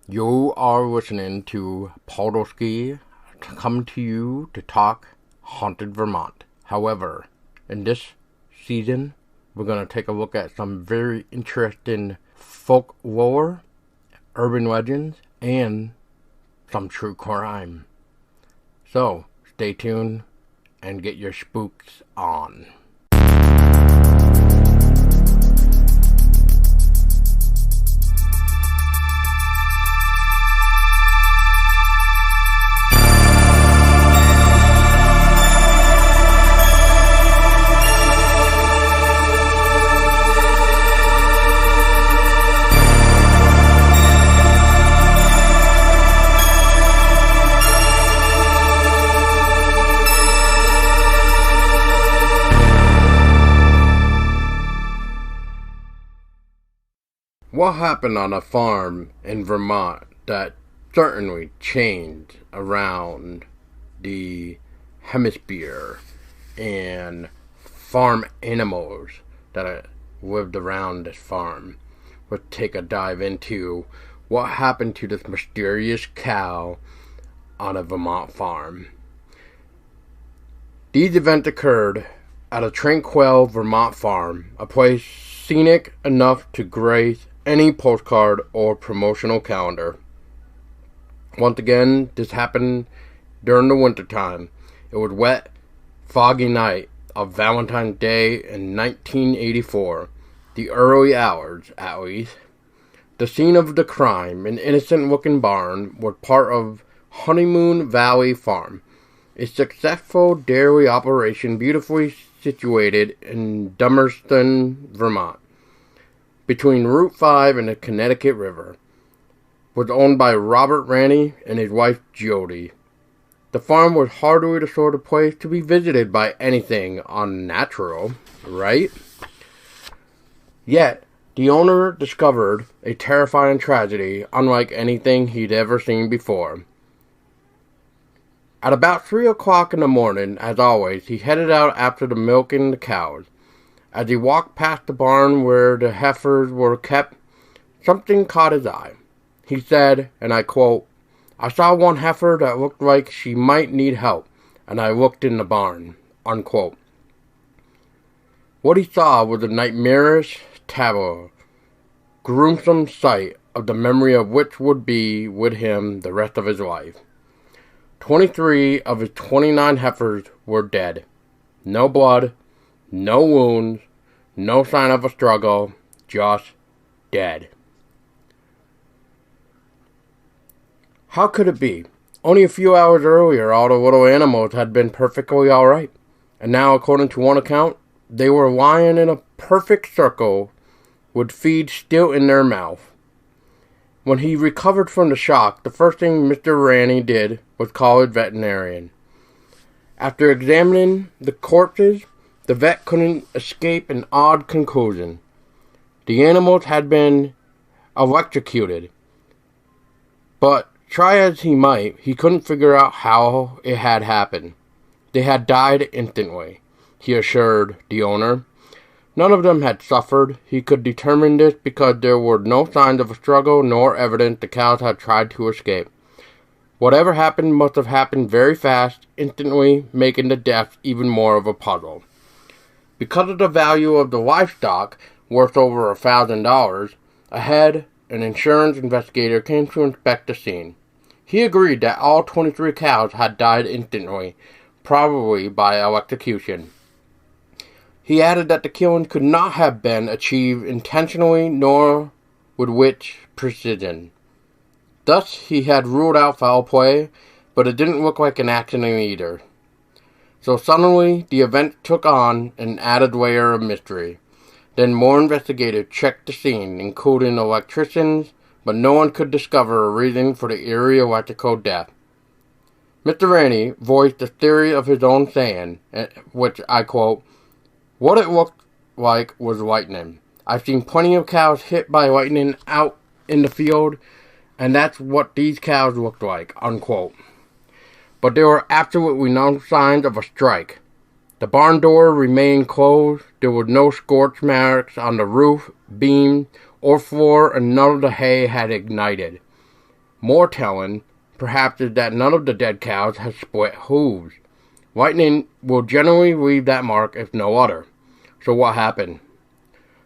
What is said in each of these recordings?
You are listening to Podolsky come to you to talk Haunted Vermont. However, in this season, we're going to take a look at some very interesting folklore, urban legends, and some true crime. So, stay tuned and get your spooks on. What happened on a farm in Vermont that certainly changed around the hemisphere and farm animals that lived around this farm? We'll take a dive into what happened to this mysterious cow on a Vermont farm. These events occurred at a tranquil Vermont farm, a place scenic enough to grace any postcard or promotional calendar. Once again, this happened during the wintertime. It was wet, foggy night of Valentine's Day in 1984, the early hours at least. The scene of the crime, an innocent-looking barn, was part of Honeymoon Valley Farm, a successful dairy operation beautifully situated in Dummerston, Vermont, between Route 5 and the Connecticut River. Was owned by Robert Ranney and his wife Jody. The farm was hardly the sort of place to be visited by anything unnatural, right? Yet, the owner discovered a terrifying tragedy unlike anything he'd ever seen before. At about 3 o'clock in the morning, as always, he headed out after the milking the cows. As he walked past the barn where the heifers were kept, something caught his eye. He said, and I quote, "I saw one heifer that looked like she might need help, and I looked in the barn," unquote. What he saw was a nightmarish tableau, gruesome sight of the memory of which would be with him the rest of his life. 23 of his 29 heifers were dead. No blood, no wounds, no sign of a struggle, just dead. How could it be? Only a few hours earlier, all the little animals had been perfectly alright, and now, according to one account, they were lying in a perfect circle with feed still in their mouth. When he recovered from the shock, the first thing Mr. Ranney did was call a veterinarian. After examining the corpses, the vet couldn't escape an odd conclusion. The animals had been electrocuted. But try as he might, he couldn't figure out how it had happened. They had died instantly, he assured the owner. None of them had suffered. He could determine this because there were no signs of a struggle nor evidence the cows had tried to escape. Whatever happened must have happened very fast, instantly making the deaths even more of a puzzle. Because of the value of the livestock, worth over $1,000, an insurance investigator came to inspect the scene. He agreed that all 23 cows had died instantly, probably by electrocution. He added that the killing could not have been achieved intentionally nor with which precision. Thus, he had ruled out foul play, but it didn't look like an accident either. So suddenly, the event took on an added layer of mystery. Then more investigators checked the scene, including electricians, but no one could discover a reason for the eerie electrical death. Mr. Ranney voiced a theory of his own saying, which I quote, "What it looked like was lightning. I've seen plenty of cows hit by lightning out in the field, and that's what these cows looked like," unquote. But there were absolutely no signs of a strike. The barn door remained closed. There were no scorch marks on the roof, beam, or floor, and none of the hay had ignited. More telling, perhaps, is that none of the dead cows had split hooves. Lightning will generally leave that mark if no other. So what happened?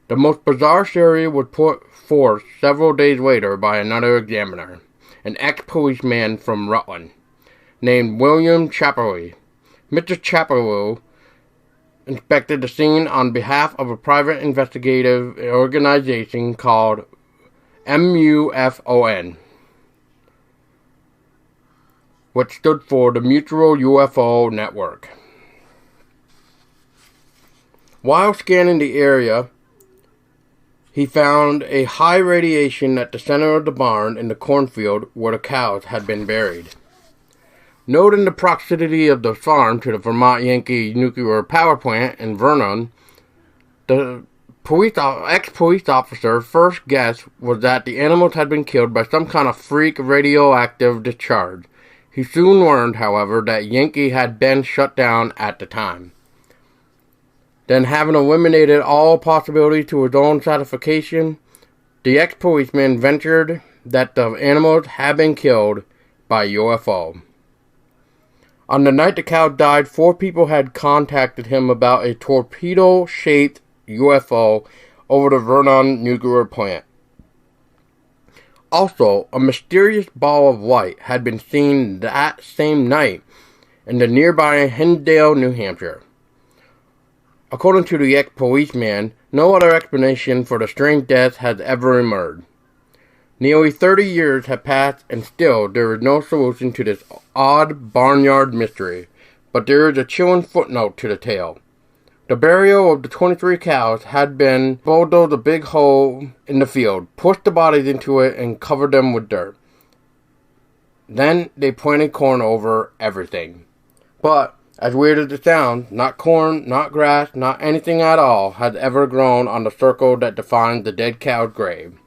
The most bizarre theory was put forth several days later by another examiner, an ex-policeman from Rutland, named William Chappelly. Mr. Chappelly inspected the scene on behalf of a private investigative organization called MUFON, which stood for the Mutual UFO Network. While scanning the area, he found a high radiation at the center of the barn in the cornfield where the cows had been buried. Noting the proximity of the farm to the Vermont Yankee nuclear power plant in Vernon, the ex-police officer first guess was that the animals had been killed by some kind of freak radioactive discharge. He soon learned, however, that Yankee had been shut down at the time. Then, having eliminated all possibility to his own satisfaction, the ex-policeman ventured that the animals had been killed by UFO. On the night the cow died, 4 people had contacted him about a torpedo-shaped UFO over the Vernon nuclear plant. Also, a mysterious ball of light had been seen that same night in the nearby Hinsdale, New Hampshire. According to the ex-policeman, no other explanation for the strange death has ever emerged. Nearly 30 years have passed and still there is no solution to this odd barnyard mystery, but there is a chilling footnote to the tale. The burial of the 23 cows had been bulldozed a big hole in the field, pushed the bodies into it, and covered them with dirt. Then they planted corn over everything. But, as weird as it sounds, not corn, not grass, not anything at all has ever grown on the circle that defines the dead cow's grave.